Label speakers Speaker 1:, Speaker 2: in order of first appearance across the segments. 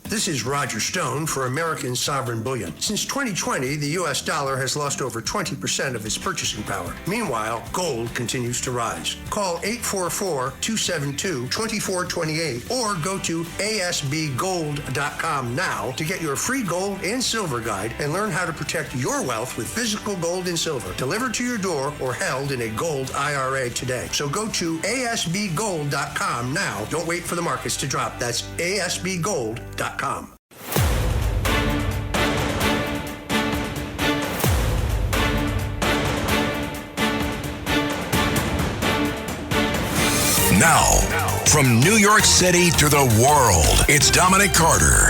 Speaker 1: This is Roger Stone for American Sovereign Bullion. Since 2020, the U.S. dollar has lost over 20% of its purchasing power. Meanwhile, gold continues to rise. Call 844-272-2428 or go to asbgold.com now to get your free gold and silver guide and learn how to protect your wealth with physical gold and silver delivered to your door or held in a gold IRA today. So go to asbgold.com now. Don't wait for the markets to drop. That's asbgold.com.
Speaker 2: Now, from New York City to the world, it's Dominic Carter.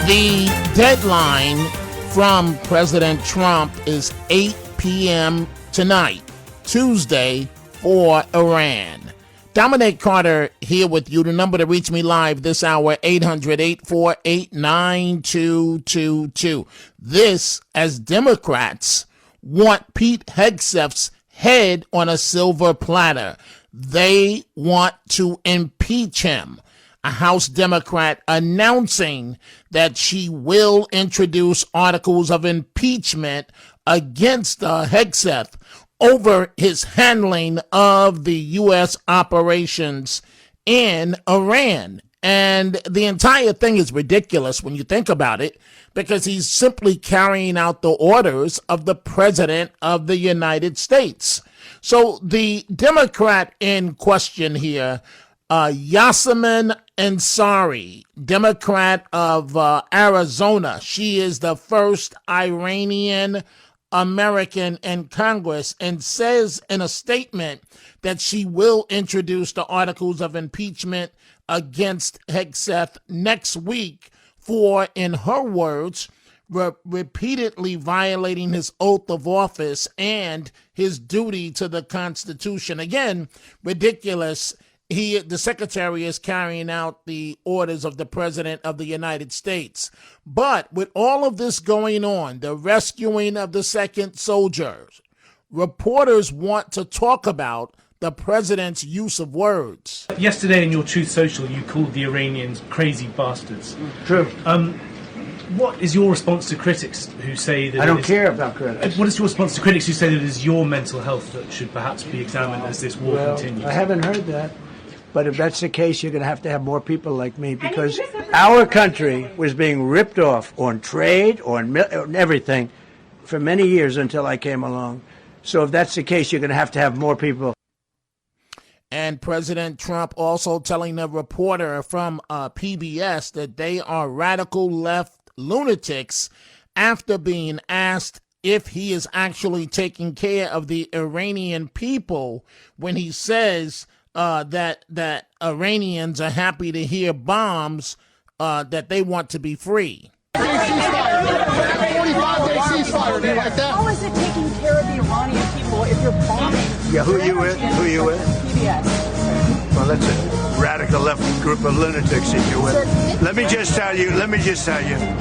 Speaker 3: The deadline from President Trump is 8 p.m. tonight, Tuesday, for Iran. Dominic Carter here with you. The number to reach me live this hour, 800-848-9222. This, as Democrats want Pete Hegseth's head on a silver platter. They want to impeach him. A House Democrat announcing that she will introduce articles of impeachment against Hegseth over his handling of the U.S. operations in Iran. And the entire thing is ridiculous when you think about it, because he's simply carrying out the orders of the President of the United States. So the Democrat in question here, Yasemin Ansari, Democrat of Arizona, she is the first Iranian American in Congress, and says in a statement that she will introduce the articles of impeachment against Hegseth next week for, in her words, repeatedly violating his oath of office and his duty to the Constitution. Again, ridiculous. The secretary is carrying out the orders of the President of the United States. But with all of this going on, the rescuing of the second soldiers, reporters want to talk about the president's use of words.
Speaker 4: Yesterday in your Truth Social, you called the Iranians crazy bastards.
Speaker 5: True.
Speaker 4: What is your response to critics who say that...
Speaker 5: I don't care about critics.
Speaker 4: What is your response to critics who say that it is your mental health that should perhaps be examined as this war continues?
Speaker 5: I haven't heard that. But if that's the case, you're going to have more people like me, because our country was being ripped off on trade, on everything, for many years until I came along. So if that's the case, you're going to have more people.
Speaker 3: And President Trump also telling a reporter from PBS that they are radical left lunatics after being asked if he is actually taking care of the Iranian people when he says that Iranians are happy to hear bombs, that they want to be free.
Speaker 6: 45-day ceasefire, do you like that? How is it taking care of the Iranian people if you're bombing?
Speaker 5: Yeah, who you with?
Speaker 6: PBS.
Speaker 5: Well, that's a radical left group of lunatics that you're with. Let me just tell you,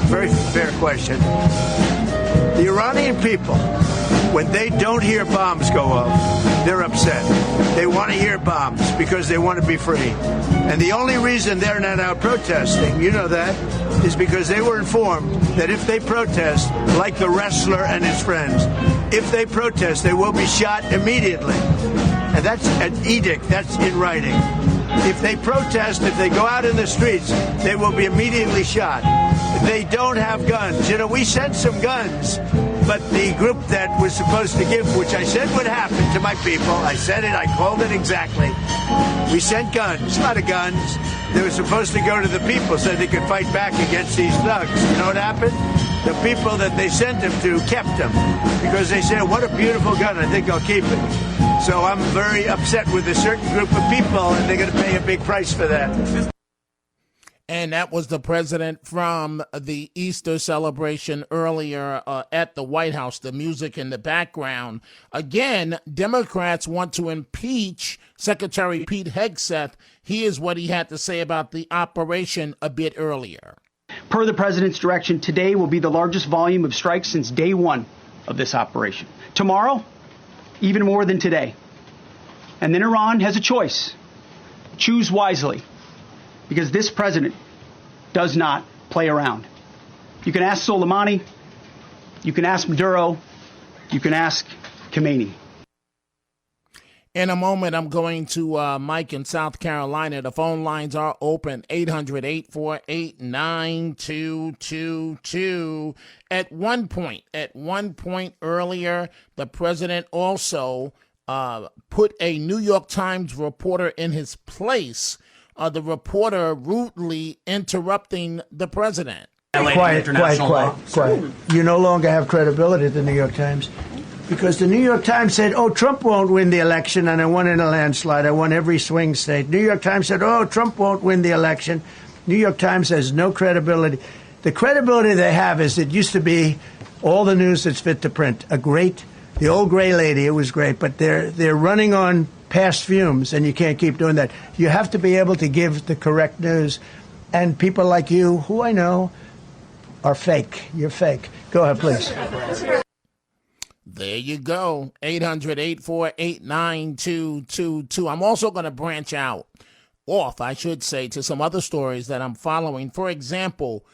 Speaker 5: very fair question. The Iranian people, when they don't hear bombs go off, they're upset. They want to hear bombs because they want to be free. And the only reason they're not out protesting, you know that, is because they were informed that if they protest, like the wrestler and his friends, if they protest, they will be shot immediately. And that's an edict. That's in writing. If they protest, if they go out in the streets, they will be immediately shot. They don't have guns. You know, we sent some guns, but the group that was supposed to give, which I said would happen to my people, I said it, I called it exactly. We sent guns, a lot of guns. They were supposed to go to the people so they could fight back against these thugs. You know what happened? The people that they sent them to kept them because they said, what a beautiful gun, I think I'll keep it. So I'm very upset with a certain group of people, and they're going to pay a big price for that.
Speaker 3: And that was the president from the Easter celebration earlier at the White House, the music in the background. Again, Democrats want to impeach Secretary Pete Hegseth. Here's what he had to say about the operation a bit earlier.
Speaker 7: Per the president's direction, today will be the largest volume of strikes since day one of this operation. Tomorrow, even more than today. And then Iran has a choice. Choose wisely. Because this president does not play around. You can ask Soleimani, you can ask Maduro, you can ask Khomeini.
Speaker 3: In a moment, I'm going to Mike in South Carolina. The phone lines are open, 800-848-9222. At one point earlier, the president also put a New York Times reporter in his place, the reporter rudely interrupting the president.
Speaker 5: Quiet. You no longer have credibility at the New York Times. Because the New York Times said, oh, Trump won't win the election, and I won in a landslide. I won every swing state. New York Times said, oh, Trump won't win the election. New York Times has no credibility. The credibility they have is it used to be all the news that's fit to print. The old gray lady, it was great, but they're running on past fumes, and you can't keep doing that. You have to be able to give the correct news. And people like you, who I know, are fake. You're fake. Go ahead, please.
Speaker 3: There you go, 800-848-9222. I'm also going to branch off, I should say, to some other stories that I'm following. For example,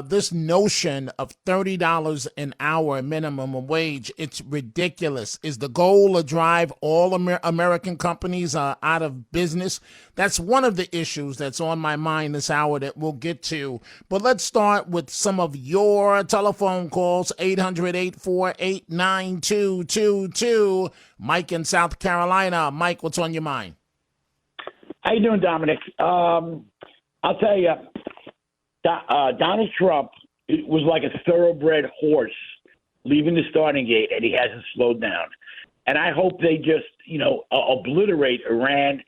Speaker 3: this notion of $30 an hour minimum wage, it's ridiculous. Is the goal to drive all American companies out of business? That's one of the issues that's on my mind this hour that we'll get to. But let's start with some of your telephone calls, 800-848-9222. Mike in South Carolina. Mike, what's on your mind?
Speaker 8: How you doing, Dominic? I'll tell you, Donald Trump was like a thoroughbred horse leaving the starting gate, and he hasn't slowed down. And I hope they just, obliterate Iran,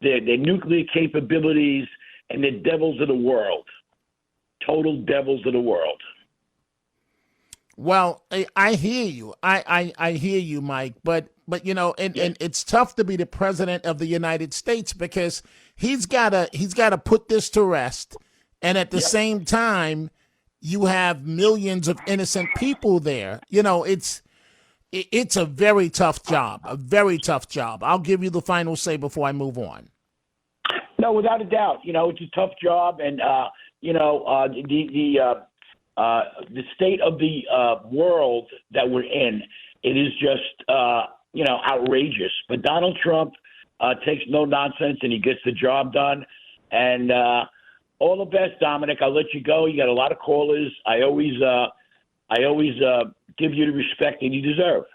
Speaker 8: their nuclear capabilities, and the devils of the world. Total devils of the world.
Speaker 3: Well, I hear you. I hear you, Mike. But and it's tough to be the president of the United States because he's gotta put this to rest. And at the same time, you have millions of innocent people there. It's a very tough job, I'll give you the final say before I move on.
Speaker 8: No, without a doubt. It's a tough job. And, the state of the world that we're in, it is just, outrageous. But Donald Trump takes no nonsense and he gets the job done. And, all the best, Dominic. I'll let you go. You got a lot of callers. I always give you the respect that you deserve.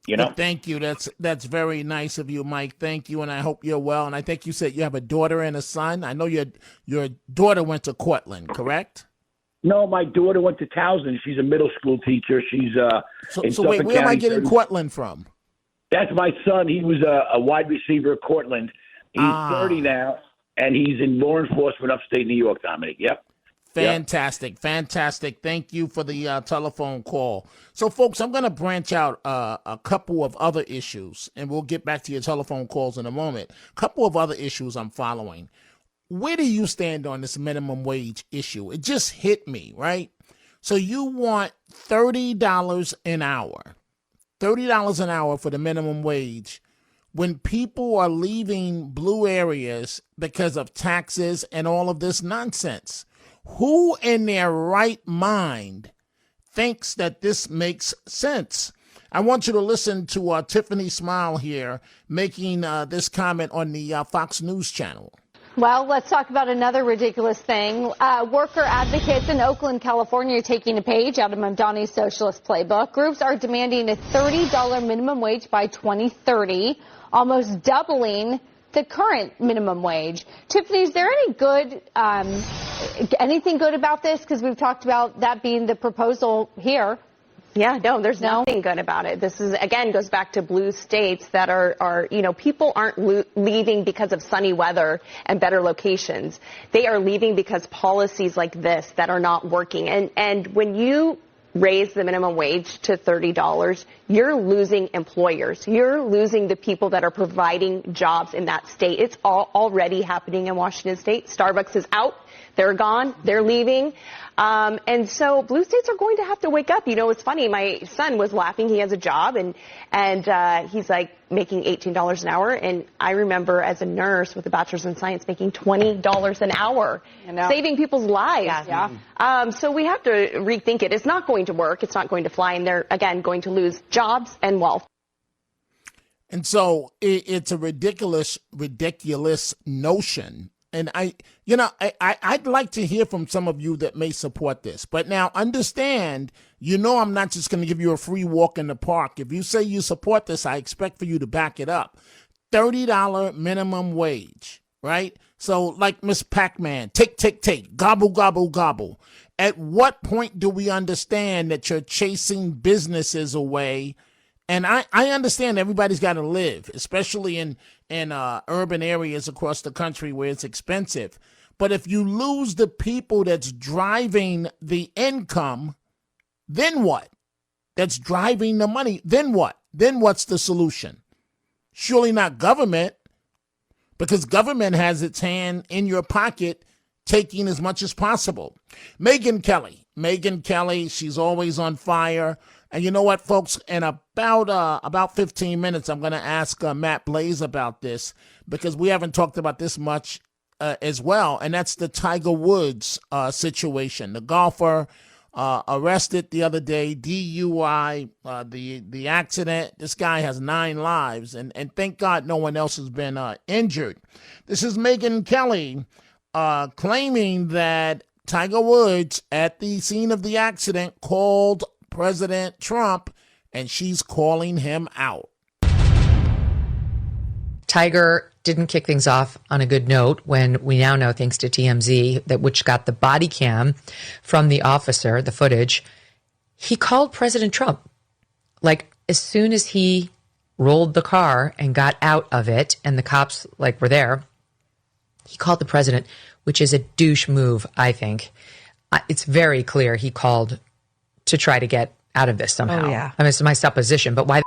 Speaker 3: Well, thank you. That's very nice of you, Mike. Thank you, and I hope you're well. And I think you said you have a daughter and a son. I know your daughter went to Cortland, correct?
Speaker 8: No, my daughter went to Towson. She's a middle school teacher. She's
Speaker 3: so wait, where am I getting Cortland from?
Speaker 8: That's my son. He was a wide receiver at Cortland. He's 30 now. And he's in law enforcement upstate New York, Dominic. Yep.
Speaker 3: Fantastic. Thank you for the telephone call. So, folks, I'm going to branch out a couple of other issues, and we'll get back to your telephone calls in a moment. A couple of other issues I'm following. Where do you stand on this minimum wage issue? It just hit me, right? So you want $30 an hour, $30 an hour for the minimum wage, when people are leaving blue areas because of taxes and all of this nonsense. Who in their right mind thinks that this makes sense? I want you to listen to Tiffany Smile here making this comment on the Fox News channel.
Speaker 9: Well, let's talk about another ridiculous thing. Worker advocates in Oakland, California, are taking a page out of Mamdani's socialist playbook. Groups are demanding a $30 minimum wage by 2030, almost doubling the current minimum wage. Tiffany, is there any good, anything good about this? Because we've talked about that being the proposal here.
Speaker 10: Yeah, no, there's nothing good about it. This is, again, goes back to blue states that are people aren't leaving because of sunny weather and better locations. They are leaving because policies like this that are not working. And when you raise the minimum wage to $30, you're losing employers. You're losing the people that are providing jobs in that state. It's already happening in Washington State. Starbucks is out. They're gone. They're leaving. And so blue states are going to have to wake up. You know, it's funny. My son was laughing. He has a job, and he's like making $18 an hour. And I remember as a nurse with a bachelor's in science making $20 an hour, saving people's lives. Yeah. So we have to rethink it. It's not going to work. It's not going to fly. And they're, again, going to lose jobs and wealth.
Speaker 3: And so it's a ridiculous notion. And I'd like to hear from some of you that may support this. But now understand, I'm not just going to give you a free walk in the park. If you say you support this, I expect for you to back it up. $30 minimum wage, right? So like Miss Pac-Man, take, gobble, gobble, gobble. At what point do we understand that you're chasing businesses away? And I understand everybody's got to live, especially in urban areas across the country where it's expensive. But if you lose the people that's driving the income, then what? That's driving the money, then what? Then what's the solution? Surely not government, because government has its hand in your pocket taking as much as possible. Megyn Kelly, she's always on fire. And you know what, folks? In about 15 minutes, I'm going to ask Matt Blaze about this, because we haven't talked about this much as well. And that's the Tiger Woods situation. The golfer arrested the other day, DUI, the accident. This guy has 9 lives, and thank God no one else has been injured. This is Megyn Kelly claiming that Tiger Woods, at the scene of the accident, called President Trump, and she's calling him out.
Speaker 11: Tiger didn't kick things off on a good note when we now know, thanks to TMZ, which got the body cam from the officer, the footage. He called President Trump. Like, as soon as he rolled the car and got out of it, and the cops were there, he called the president, which is a douche move, I think. It's very clear he called to try to get out of this somehow.
Speaker 12: Oh, yeah.
Speaker 11: I mean, it's my supposition, but why?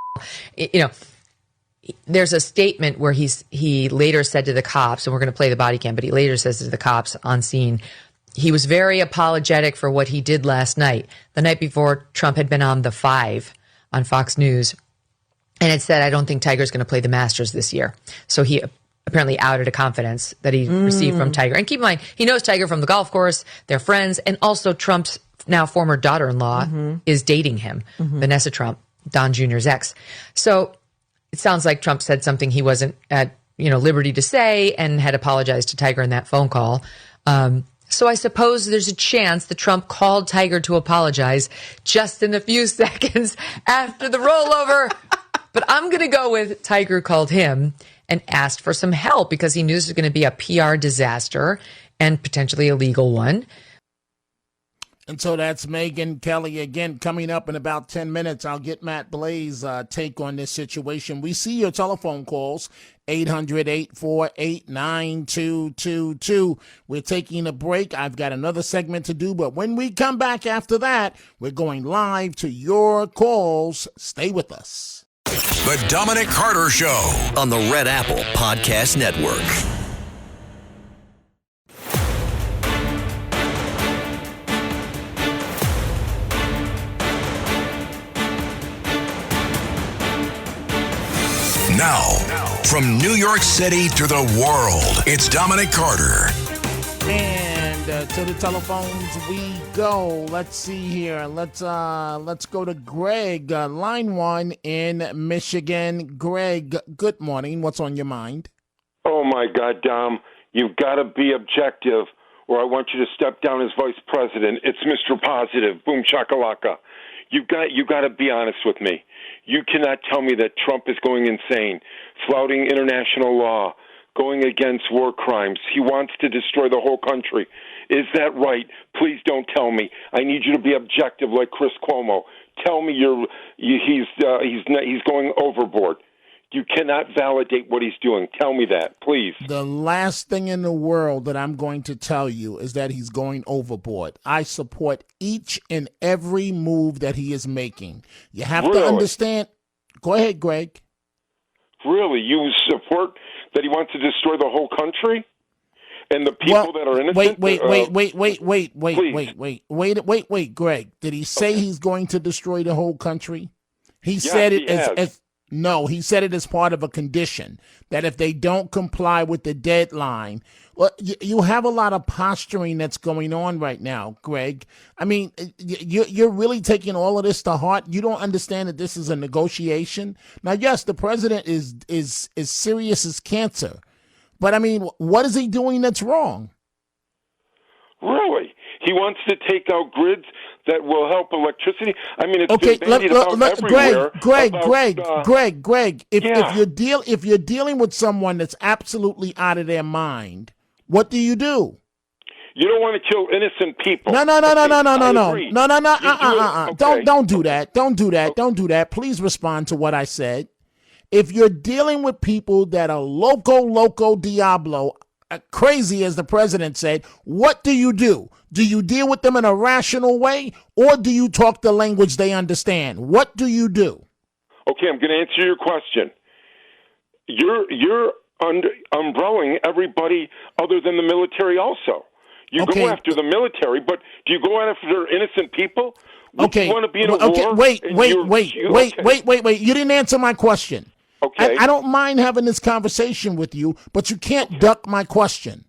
Speaker 11: There's a statement where he later said to the cops, and we're going to play the body cam, but he later says to the cops on scene, he was very apologetic for what he did last night. The night before, Trump had been on The Five on Fox News, and it said, I don't think Tiger's going to play the Masters this year. So he apparently outed a confidence that he received from Tiger. And keep in mind, he knows Tiger from the golf course, they're friends, and also Trump's now former daughter-in-law is dating him, Vanessa Trump, Don Jr.'s ex. So it sounds like Trump said something he wasn't at liberty to say, and had apologized to Tiger in that phone call. So I suppose there's a chance that Trump called Tiger to apologize just in the few seconds after the rollover. But I'm going to go with Tiger called him and asked for some help, because he knew this was going to be a PR disaster and potentially a legal one.
Speaker 3: And so that's Megyn Kelly. Again, coming up in about 10 minutes, I'll get Matt Blaze' take on this situation. We see your telephone calls, 800-848-9222. We're taking a break. I've got another segment to do, but when we come back after that, we're going live to your calls. Stay with us.
Speaker 2: The Dominic Carter Show on the Red Apple Podcast Network. Now, from New York City to the world, it's Dominic Carter.
Speaker 3: And to the telephones we go. Let's see here. Let's go to Greg, line 1 in Michigan. Greg, good morning. What's on your mind?
Speaker 13: Oh my God, Dom, you've got to be objective, or I want you to step down as vice president. It's Mr. Positive. Boom shakalaka. You got to be honest with me. You cannot tell me that Trump is going insane, flouting international law, going against war crimes. He wants to destroy the whole country. Is that right? Please don't tell me. I need you to be objective like Chris Cuomo. Tell me he's going overboard. You cannot validate what he's doing. Tell me that, please.
Speaker 3: The last thing in the world that I'm going to tell you is that he's going overboard. I support each and every move that he is making. You have to understand. Go ahead, Greg.
Speaker 13: Really? You support that he wants to destroy the whole country? And the people that are innocent.
Speaker 3: Wait, Greg. Did he say he's going to destroy the whole country? He
Speaker 13: Yes,
Speaker 3: said it
Speaker 13: he has.
Speaker 3: as no, he said it as part of a condition that if they don't comply with the deadline. Well, you have a lot of posturing that's going on right now, Greg. I mean, you're really taking all of this to heart. You don't understand that this is a negotiation. Now, yes, the president is serious as cancer, but I mean, what is he doing that's wrong?
Speaker 13: Really? He wants to take out grids that will help electricity. I mean, it's
Speaker 3: Okay,
Speaker 13: debated about everywhere.
Speaker 3: Greg. If you're dealing with someone that's absolutely out of their mind, what do?
Speaker 13: You don't want to kill innocent people.
Speaker 3: No.
Speaker 13: Okay.
Speaker 3: Don't do that. Don't do that. Please respond to what I said. If you're dealing with people that are loco diablo, crazy as the president said, what do? Do you deal with them in a rational way, or do you talk the language they understand? What do you do?
Speaker 13: Okay, I'm going to answer your question. You're umbrellaing everybody other than the military also. You go after the military, but do you go after innocent people?
Speaker 3: Okay.
Speaker 13: You want to be in a war?
Speaker 3: Wait. You didn't answer my question.
Speaker 13: Okay.
Speaker 3: I don't mind having this conversation with you, but you can't duck my question.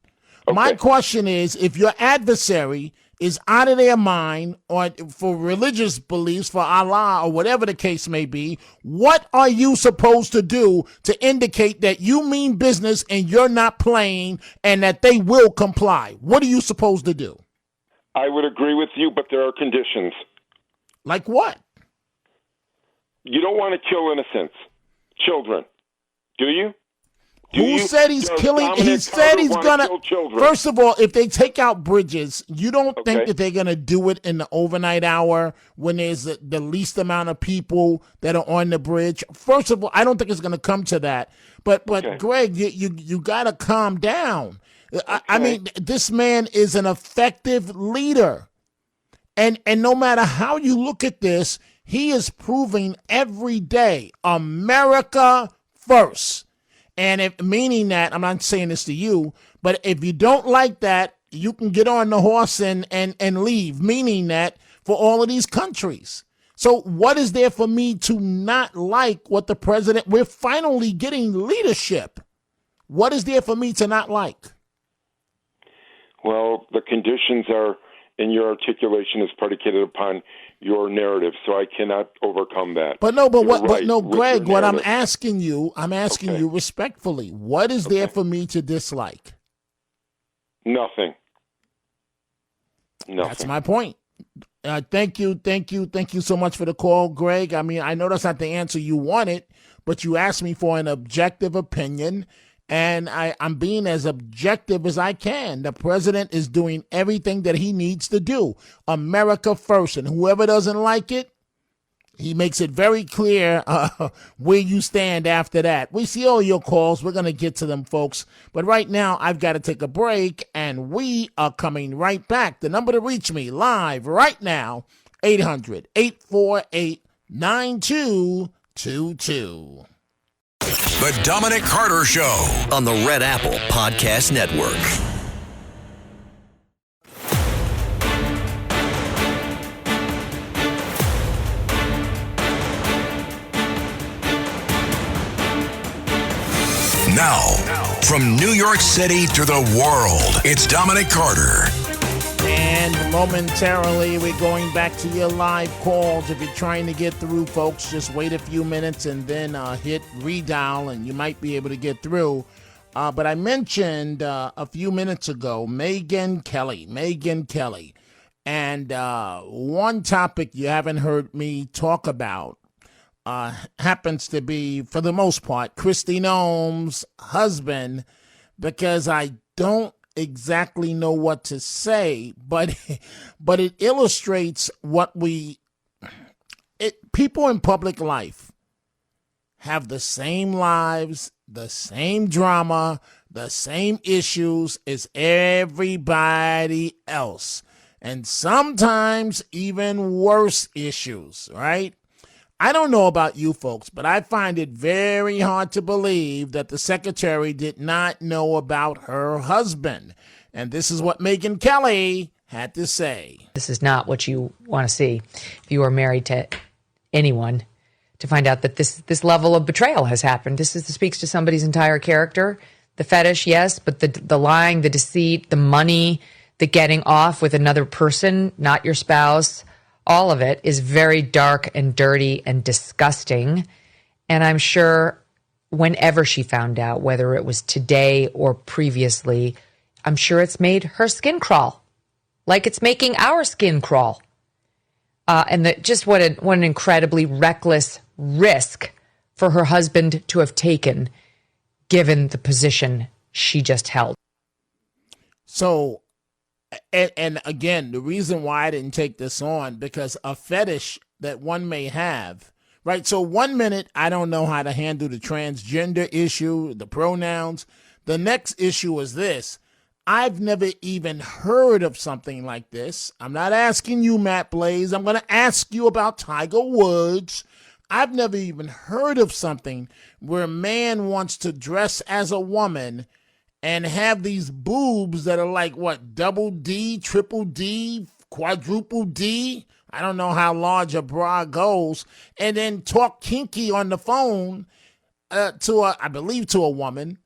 Speaker 3: Okay. My question is, if your adversary is out of their mind or for religious beliefs, for Allah or whatever the case may be, what are you supposed to do to indicate that you mean business and you're not playing and that they will comply? What are you supposed to do?
Speaker 13: I would agree with you, but there are conditions.
Speaker 3: Like what?
Speaker 13: You don't want to kill innocents. Children, do you?
Speaker 3: Who said he's killing? He said he's gonna. First of all, if they take out bridges, you don't think that they're gonna do it in the overnight hour when there's the least amount of people that are on the bridge. First of all, I don't think it's gonna come to that. But Greg, you gotta calm down. I mean, this man is an effective leader, and no matter how you look at this, he is proving every day America first. And meaning that, I'm not saying this to you, but if you don't like that, you can get on the horse and leave, meaning that for all of these countries. So what is there for me to not like what the president, we're finally getting leadership. What is there for me to not like?
Speaker 13: Well, the conditions are, in your articulation is predicated upon your narrative, so I cannot overcome that.
Speaker 3: Greg, what I'm asking you respectfully, what is there for me to dislike?
Speaker 13: Nothing.
Speaker 3: That's my point. Thank you so much for the call, Greg. I mean, I know that's not the answer you wanted, but you asked me for an objective opinion, and I'm being as objective as I can. The president is doing everything that he needs to do. America first. And whoever doesn't like it, he makes it very clear where you stand after that. We see all your calls. We're going to get to them, folks. But right now, I've got to take a break, and we are coming right back. The number to reach me live right now, 800-848-9222.
Speaker 2: The Dominic Carter Show
Speaker 12: on the Red Apple Podcast Network.
Speaker 2: Now, from New York City to the world, it's Dominic Carter.
Speaker 3: And momentarily, we're going back to your live calls. If you're trying to get through, folks, just wait a few minutes and then hit redial, and you might be able to get through. But I mentioned a few minutes ago, Megyn Kelly. And one topic you haven't heard me talk about happens to be, for the most part, Kristi Noem's husband, because I don't exactly know what to say, but it illustrates what people in public life have the same lives, the same drama, the same issues as everybody else, and sometimes even worse issues, right? I don't know about you folks, but I find it very hard to believe that the secretary did not know about her husband. And this is what Megyn Kelly had to say.
Speaker 11: This is not what you want to see if you are married to anyone, to find out that this level of betrayal has happened. This speaks to somebody's entire character. The fetish, yes, but the lying, the deceit, the money, the getting off with another person, not your spouse, all of it is very dark and dirty and disgusting. And I'm sure whenever she found out, whether it was today or previously, I'm sure it's made her skin crawl, like it's making our skin crawl. And just what an incredibly reckless risk for her husband to have taken, given the position she just held.
Speaker 3: So, and again, the reason why I didn't take this on, because a fetish that one may have, right? So 1 minute, I don't know how to handle the transgender issue, the pronouns. The next issue is this. I've never even heard of something like this. I'm not asking you, Matt Blaze. I'm going to ask you about Tiger Woods. I've never even heard of something where a man wants to dress as a woman and have these boobs that are like, what, double D, triple D, quadruple D? I don't know how large a bra goes. And then talk kinky on the phone to a woman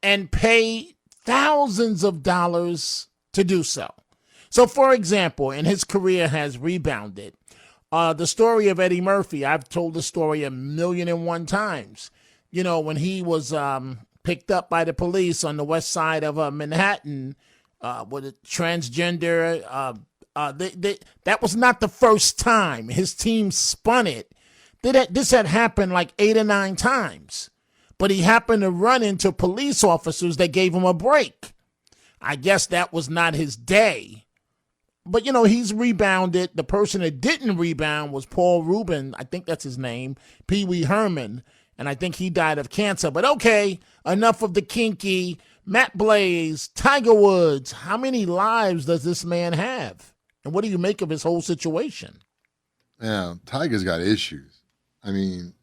Speaker 3: and pay thousands of dollars to do so. So, for example, and his career has rebounded. The story of Eddie Murphy, I've told the story 1,000,001 times. You know, when he was picked up by the police on the west side of Manhattan with a transgender, that was not the first time. His team spun it. This had happened like 8 or 9 times. But he happened to run into police officers that gave him a break. I guess that was not his day. But, you know, he's rebounded. The person that didn't rebound was Paul Rubin. I think that's his name. Pee Wee Herman. And I think he died of cancer. But okay, enough of the kinky. Matt Blaze, Tiger Woods. How many lives does this man have? And what do you make of his whole situation?
Speaker 14: Yeah, Tiger's got issues. I mean,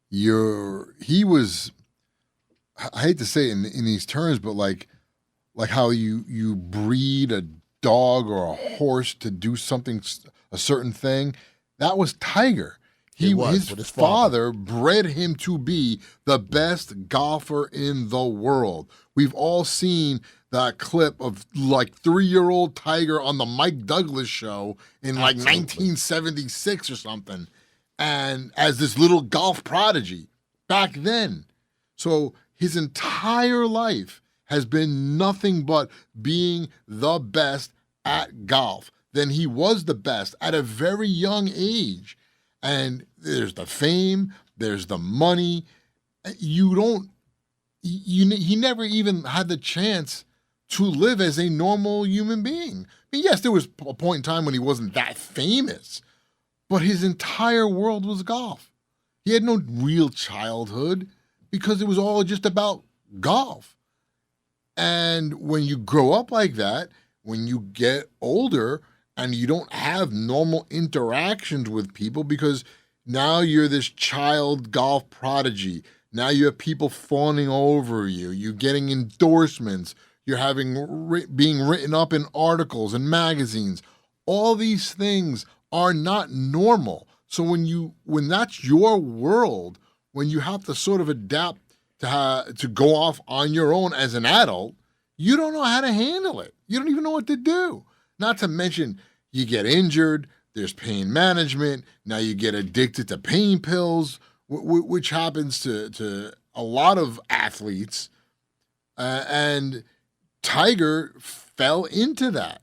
Speaker 14: he was, I hate to say it in these terms, but like how you breed a dog or a horse to do something, a certain thing. That was Tiger. His father bred him to be the best golfer in the world. We've all seen that clip of like 3-year-old Tiger on the Mike Douglas show in like 1976 or something. And as this little golf prodigy back then. So his entire life has been nothing but being the best at golf. Then he was the best at a very young age. And there's the fame, there's the money. He never even had the chance to live as a normal human being. I mean, yes, there was a point in time when he wasn't that famous, but his entire world was golf. He had no real childhood because it was all just about golf. And when you grow up like that, when you get older and you don't have normal interactions with people because now you're this child golf prodigy. Now you have people fawning over you. You're getting endorsements. You're being written up in articles and magazines. All these things are not normal. So when that's your world, when you have to sort of adapt to go off on your own as an adult, you don't know how to handle it. You don't even know what to do. Not to mention you get injured, there's pain management, now you get addicted to pain pills, which happens to a lot of athletes. And Tiger fell into that.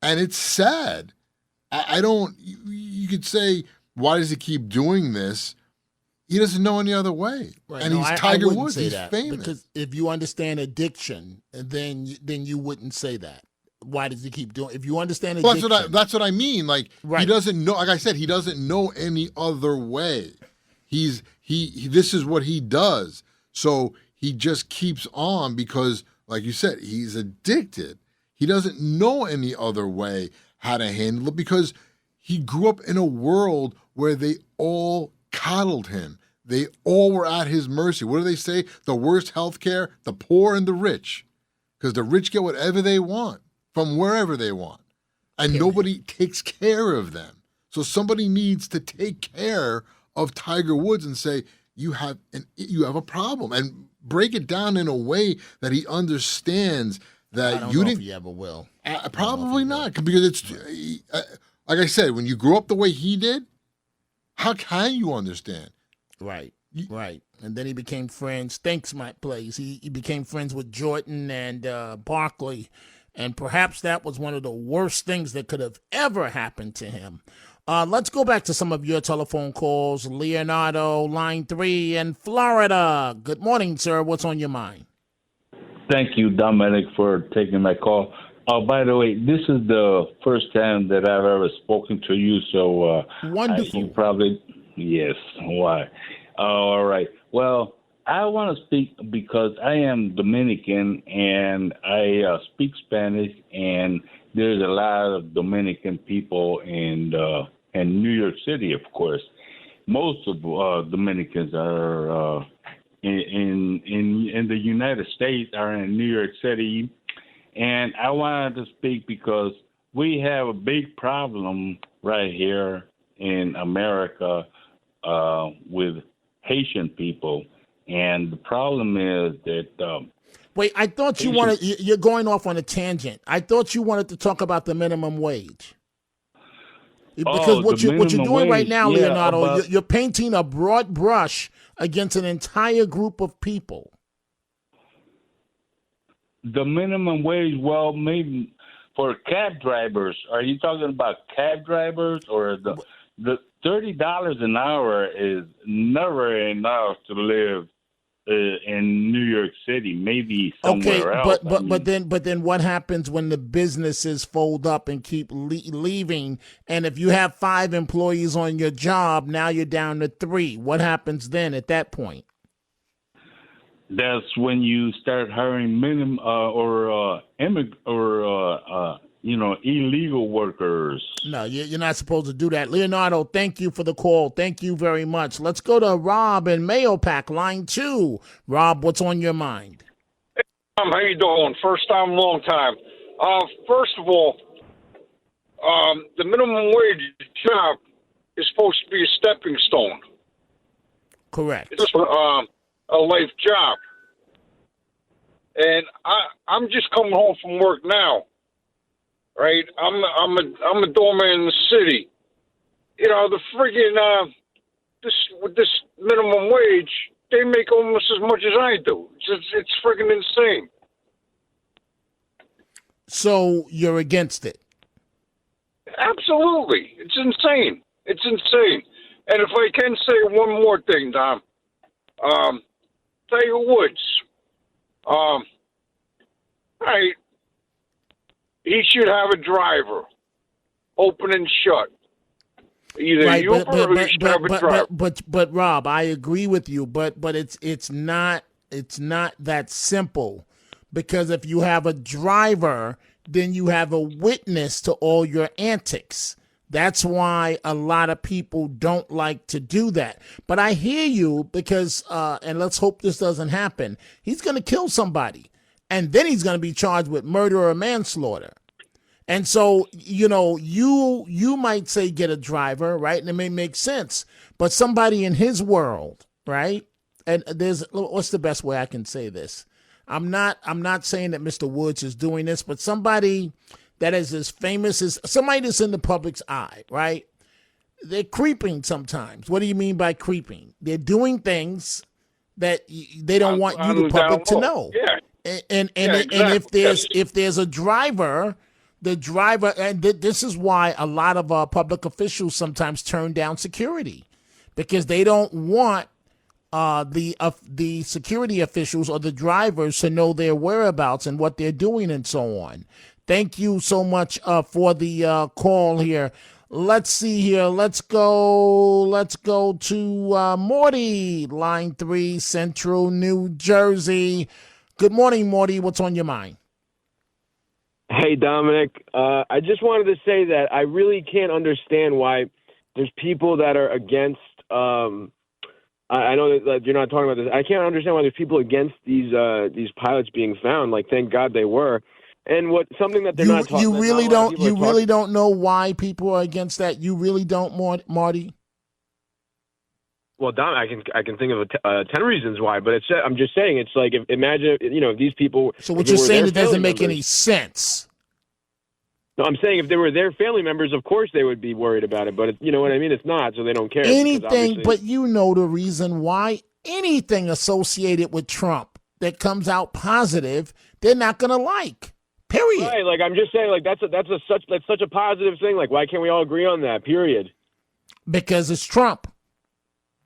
Speaker 14: And it's sad. You could say, why does he keep doing this? He doesn't know any other way. Right. And he's Tiger Woods. He's famous. Because if you understand addiction, then you wouldn't say that. Why does he keep doing? If you understand addiction, that's what I mean. Like He doesn't know. Like I said, he doesn't know any other way. This is what he does. So he just keeps on because, like you said, he's addicted. He doesn't know any other way how to handle it because he grew up in a world where they all coddled him. They all were at his mercy. What do they say? The worst health care, the poor and the rich. Because the rich get whatever they want from wherever they want. And nobody takes care of them. So somebody needs to take care of Tiger Woods and say, you have a problem. And break it down in a way that he understands that
Speaker 3: I don't know if he ever will.
Speaker 14: Probably not. Because it's, like I said, when you grow up the way he did, how can you understand?
Speaker 3: Right. And then he became friends. Thanks, Mike Plays. He became friends with Jordan and Barkley. And perhaps that was one of the worst things that could have ever happened to him. Let's go back to some of your telephone calls. Leonardo, line 3 in Florida. Good morning, sir. What's on your mind?
Speaker 15: Thank you, Dominic, for taking my call. By the way, this is the first time that I've ever spoken to you, so
Speaker 3: wonderful.
Speaker 15: You probably yes. Why? All right. Well, I want to speak because I am Dominican and I speak Spanish, and there's a lot of Dominican people in New York City, of course. Most of Dominicans are in the United States are in New York City, and I wanted to speak because we have a big problem right here in America with Haitian people, and the problem is that.
Speaker 3: Wait, I thought you wanted. You're going off on a tangent. I thought you wanted to talk about the minimum wage. Because what you're doing right now, Leonardo, you're painting a broad brush against an entire group of people.
Speaker 15: The minimum wage, well, maybe for cab drivers. Are you talking about cab drivers, or the $30 an hour is never enough to live in New York City, maybe somewhere else.
Speaker 3: But then what happens when the businesses fold up and keep leaving? And if you have 5 employees on your job, now you're down to 3. What happens then at that point?
Speaker 15: That's when you start hiring illegal workers.
Speaker 3: No, you're not supposed to do that. Leonardo, thank you for the call. Thank you very much. Let's go to Rob in Mahopac, line 2. Rob, what's on your mind?
Speaker 16: Hey, Tom, how you doing? First time, long time. First of all, the minimum wage job is supposed to be a stepping stone.
Speaker 3: Correct.
Speaker 16: It's a life job. And I'm just coming home from work now. Right, I'm a doorman in the city. You know, the friggin' with this minimum wage, they make almost as much as I do. It's friggin' insane.
Speaker 3: So you're against it?
Speaker 16: Absolutely, it's insane. It's insane. And if I can say one more thing, Dom, Tiger Woods, all right. He should have a driver, open and shut. Either
Speaker 3: right,
Speaker 16: you or he should have a driver.
Speaker 3: But Rob, I agree with you. But it's not that simple, because if you have a driver, then you have a witness to all your antics. That's why a lot of people don't like to do that. But I hear you, because and let's hope this doesn't happen. He's going to kill somebody. And then he's going to be charged with murder or manslaughter. And so, you might say get a driver, right? And it may make sense. But somebody in his world, right? And what's the best way I can say this? I'm not saying that Mr. Woods is doing this, but somebody that is as famous as somebody that's in the public's eye, right? They're creeping sometimes. What do you mean by creeping? They're doing things that they don't want you, the public, to know.
Speaker 16: Yeah.
Speaker 3: And if there's a driver, the driver, and this is why a lot of public officials sometimes turn down security, because they don't want the security officials or the drivers to know their whereabouts and what they're doing and so on. Thank you so much for the call here. Let's see here. Let's go to Morty, line 3, Central New Jersey. Good morning, Morty. What's on your mind?
Speaker 17: Hey, Dominic. I just wanted to say that I really can't understand why there's people that are against. I know that you're not talking about this. I can't understand why there's people against these pilots being found. Like, thank God they were. And something that they're not talking.
Speaker 3: You really don't. You really don't know why people are against that. You really don't, Marty.
Speaker 17: Well, Dom, I can think of 10 reasons why, but I'm just saying it's like imagine if these people.
Speaker 3: So what you're saying it doesn't make any sense.
Speaker 17: No, I'm saying if they were their family members, of course they would be worried about it. But you know what I mean? It's not, so they don't care.
Speaker 3: Anything, but you know the reason why. Anything associated with Trump that comes out positive, they're not going to like. Period.
Speaker 17: Right. Like I'm just saying, like that's such a positive thing. Like why can't we all agree on that? Period.
Speaker 3: Because it's Trump.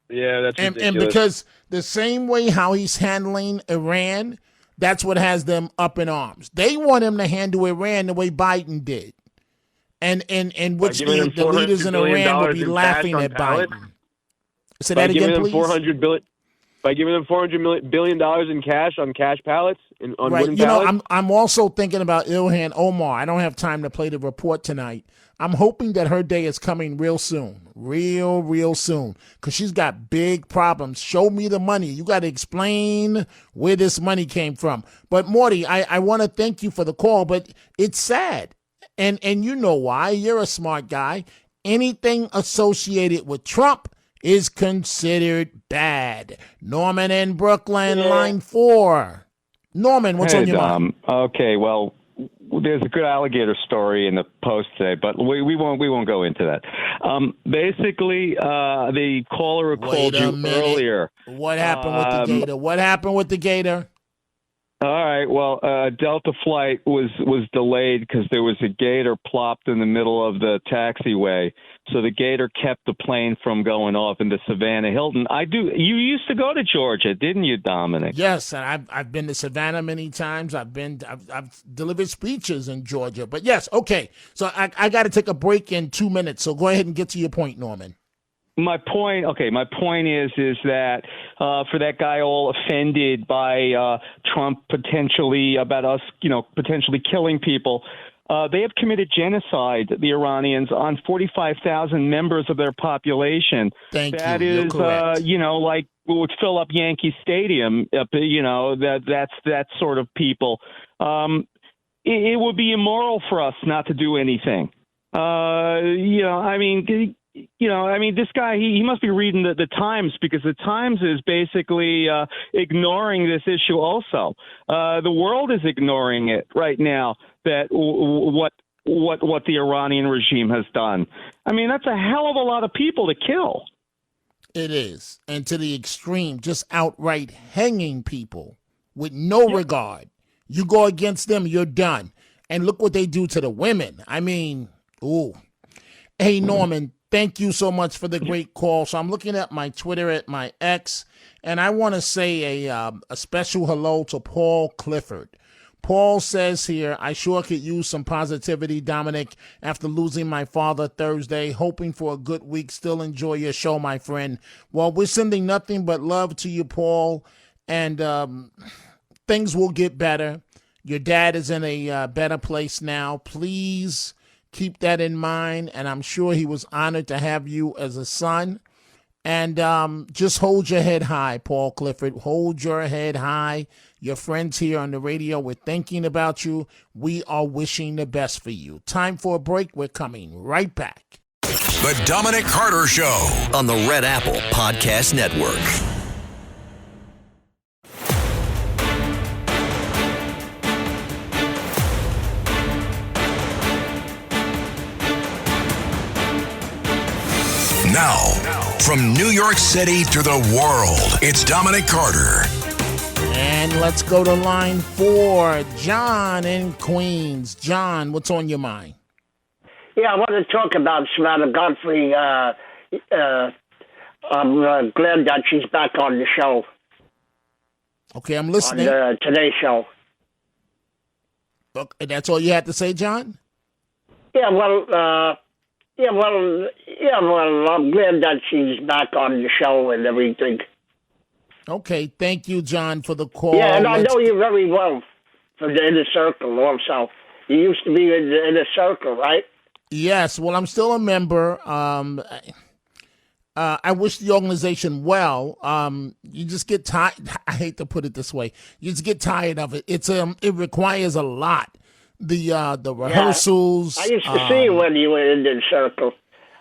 Speaker 17: Yeah, that's ridiculous.
Speaker 3: And because the same way how he's handling Iran, that's what has them up in arms. They want him to handle Iran the way Biden did. And which the leaders in Iran will be laughing at Biden. Say that again, please.
Speaker 17: By giving them $400 billion in cash on cash pallets, on
Speaker 3: right.
Speaker 17: wooden
Speaker 3: You
Speaker 17: pallets.
Speaker 3: know, I'm also thinking about Ilhan Omar. I don't have time to play the report tonight. I'm hoping that her day is coming real soon. Real soon. Because she's got big problems. Show me the money. You got to explain where this money came from. But, Morty, I want to thank you for the call, but it's sad. And you know why. You're a smart guy. Anything associated with Trump is considered bad. Norman in Brooklyn, line 4. Norman, what's on your mind?
Speaker 18: Okay, well, there's a good alligator story in the Post today, but we won't go into that. Basically, the caller who called you earlier.
Speaker 3: What happened with the gator? What happened with the gator?
Speaker 18: All right. Well, Delta flight was delayed because there was a gator plopped in the middle of the taxiway. So the gator kept the plane from going off into Savannah Hilton. You used to go to Georgia, didn't you, Dominic?
Speaker 3: Yes, and I've been to Savannah many times. I've delivered speeches in Georgia. But yes, okay. So I got to take a break in 2 minutes. So go ahead and get to your point, Norman.
Speaker 18: My point is that for that guy all offended by Trump potentially about us, potentially killing people, they have committed genocide, the Iranians, on 45,000 members of their population.
Speaker 3: Thank you.
Speaker 18: That is, like would fill up Yankee Stadium. That sort of people. It would be immoral for us not to do anything. This guy, he must be reading the Times, because the Times is basically ignoring this issue also. The world is ignoring it right now, that what the Iranian regime has done. I mean, that's a hell of a lot of people to kill.
Speaker 3: It is. And to the extreme, just outright hanging people with no regard. You go against them, you're done. And look what they do to the women. I mean, ooh. Hey, Norman, thank you so much for the great call. So I'm looking at my Twitter at my ex, and I want to say a special hello to Paul Clifford. Paul says here, I sure could use some positivity, Dominic, after losing my father Thursday. Hoping for a good week. Still enjoy your show, my friend. Well, we're sending nothing but love to you, Paul, and things will get better. Your dad is in a better place now. Please keep that in mind, and I'm sure he was honored to have you as a son. And just hold your head high, Paul Clifford. Hold your head high. Your friends here on the radio, we're thinking about you. We are wishing the best for you. Time for a break. We're coming right back.
Speaker 2: The Dominic Carter Show
Speaker 12: on the Red Apple Podcast Network.
Speaker 2: Now, from New York City to the world, it's Dominic Carter.
Speaker 3: And let's go to line 4, John in Queens. John, what's on your mind?
Speaker 19: Yeah, I want to talk about Savannah Godfrey. I'm glad that she's back on the show.
Speaker 3: Okay, I'm listening.
Speaker 19: On today's show.
Speaker 3: Okay, that's all you had to say, John?
Speaker 19: I'm glad that she's back on the show and everything.
Speaker 3: Okay, thank you, John, for the call.
Speaker 19: Yeah, and I know you very well from the inner circle also. You used to be in the circle, right?
Speaker 3: Yes. Well, I'm still a member. I wish the organization well. You just get tired. I hate to put it this way. You just get tired of it. It requires a lot. The rehearsals.
Speaker 19: I used to see you when you were in the circle.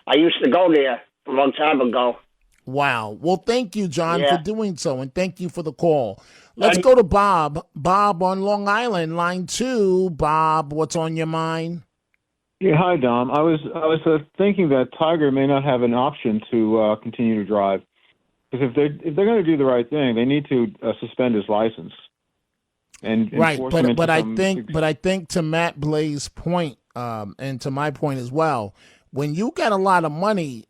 Speaker 19: I used to go there a long time ago.
Speaker 3: Wow. Well, thank you, John, for doing so, and thank you for the call. Let's go to Bob. Bob on Long Island, line 2. Bob, what's on your mind?
Speaker 20: Yeah, hi, Dom. I was thinking that Tiger may not have an option to continue to drive, because if they're going to do the right thing, they need to suspend his license. And
Speaker 3: right, but I think to Matt Blaze's point, and to my point as well, when you got a lot of money,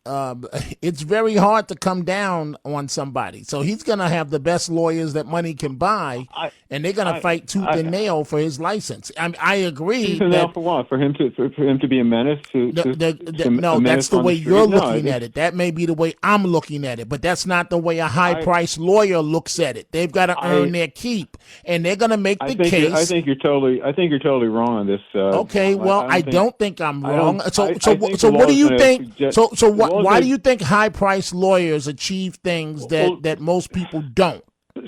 Speaker 3: it's very hard to come down on somebody. So he's going to have the best lawyers that money can buy, and they're going to fight tooth and nail for his license. I agree.
Speaker 20: Tooth and nail for what? For him to be a menace?
Speaker 3: No, that's the way you're looking at it. That may be the way I'm looking at it, but that's not the way a high-priced lawyer looks at it. They've got to earn their keep, and they're going to make the case.
Speaker 20: I think you're totally wrong on this.
Speaker 3: Okay, well, I don't think I'm wrong. So what do you think? Why do you think high-priced lawyers achieve things that most people don't?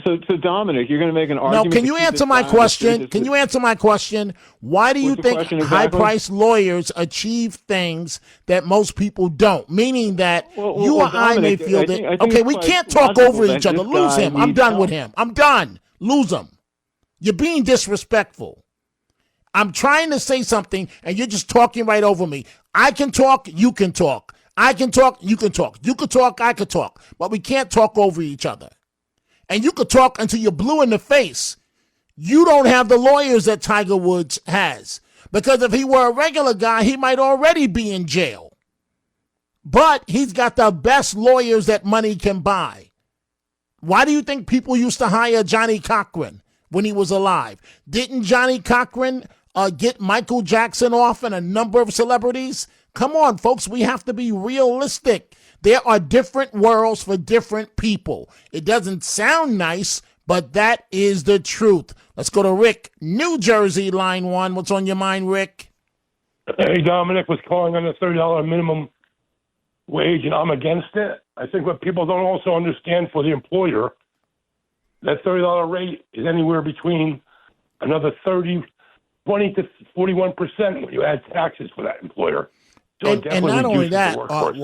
Speaker 20: So Dominic, you're going to make an argument.
Speaker 3: No, can you answer my question? Can you answer my question? Why do you think high-priced lawyers achieve things that most people don't? Meaning that you or I may feel that, okay, we can't talk over each other. Lose him. I'm done with him. I'm done. Lose him. You're being disrespectful. I'm trying to say something, and you're just talking right over me. I can talk, you can talk. I can talk, you can talk. You can talk, I can talk. But we can't talk over each other. And you could talk until you're blue in the face. You don't have the lawyers that Tiger Woods has. Because if he were a regular guy, he might already be in jail. But he's got the best lawyers that money can buy. Why do you think people used to hire Johnny Cochran when he was alive? Didn't Johnny Cochran get Michael Jackson off and a number of celebrities? Come on, folks, we have to be realistic. There are different worlds for different people. It doesn't sound nice, but that is the truth. Let's go to Rick, New Jersey, line 1. What's on your mind, Rick?
Speaker 21: Hey, Dominic was calling on the $30 minimum wage, and I'm against it. I think what people don't also understand for the employer, that $30 rate is anywhere between another 20 to 41% when you add taxes for that employer. So
Speaker 3: and not only that,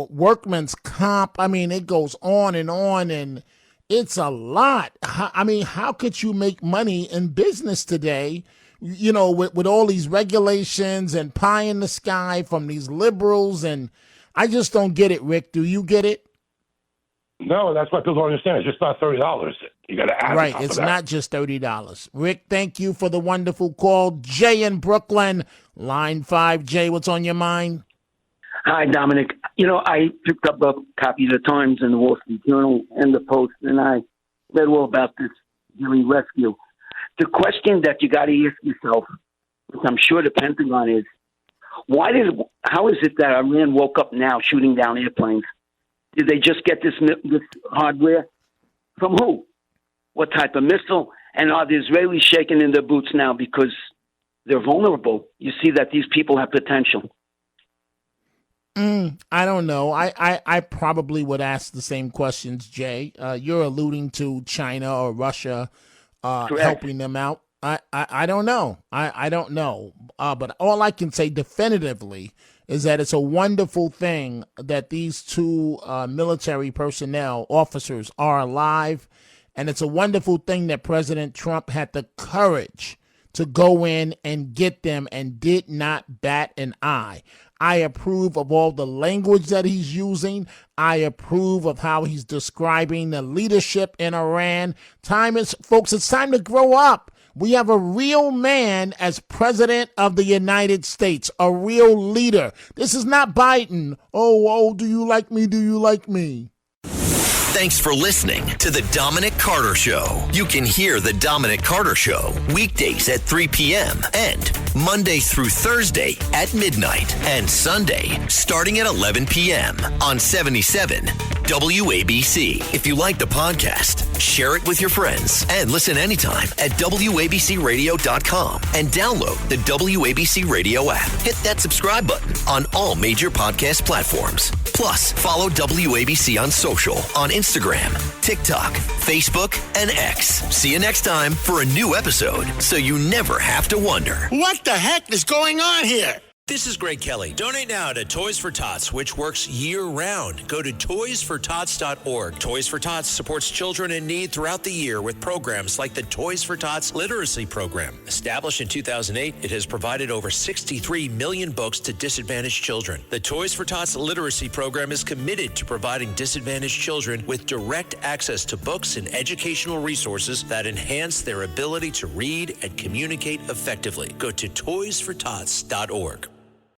Speaker 3: workman's comp, I mean, it goes on, and it's a lot. I mean, how could you make money in business today, you know, with all these regulations and pie in the sky from these liberals? And I just don't get it, Rick. Do you get it?
Speaker 21: No, that's what people don't understand. It's just not $30. You got to add
Speaker 3: right. It's not just $30. Rick, thank you for the wonderful call. Jay in Brooklyn, line 5. Jay, what's on your mind?
Speaker 22: Hi, Dominic. You know, I picked up a copy of the Times and the Wall Street Journal and the Post, and I read all about this hearing rescue. The question that you got to ask yourself, which I'm sure the Pentagon is, how is it that Iran woke up now shooting down airplanes? Did they just get this hardware? From who? What type of missile? And are the Israelis shaking in their boots now because they're vulnerable? You see that these people have potential.
Speaker 3: I don't know. I probably would ask the same questions, Jay. You're alluding to China or Russia helping them out. I don't know. I don't know. But all I can say definitively is that it's a wonderful thing that these two military personnel officers are alive. And it's a wonderful thing that President Trump had the courage to go in and get them and did not bat an eye. I approve of all the language that he's using. I approve of how he's describing the leadership in Iran. Folks, it's time to grow up. We have a real man as president of the United States, a real leader. This is not Biden. Oh, do you like me? Do you like me?
Speaker 12: Thanks for listening to The Dominic Carter Show. You can hear The Dominic Carter Show weekdays at 3 p.m. and Monday through Thursday at midnight and Sunday starting at 11 p.m. on 77 WABC. If you like the podcast, share it with your friends and listen anytime at WABCRadio.com and download the WABC Radio app. Hit that subscribe button on all major podcast platforms. Plus, follow WABC on social on Instagram, TikTok, Facebook, and X. See you next time for a new episode so you never have to wonder.
Speaker 1: What the heck is going on here?
Speaker 4: This is Greg Kelly. Donate now to Toys for Tots, which works year-round. Go to toysfortots.org. Toys for Tots supports children in need throughout the year with programs like the Toys for Tots Literacy Program. Established in 2008, it has provided over 63 million books to disadvantaged children. The Toys for Tots Literacy Program is committed to providing disadvantaged children with direct access to books and educational resources that enhance their ability to read and communicate effectively. Go to toysfortots.org.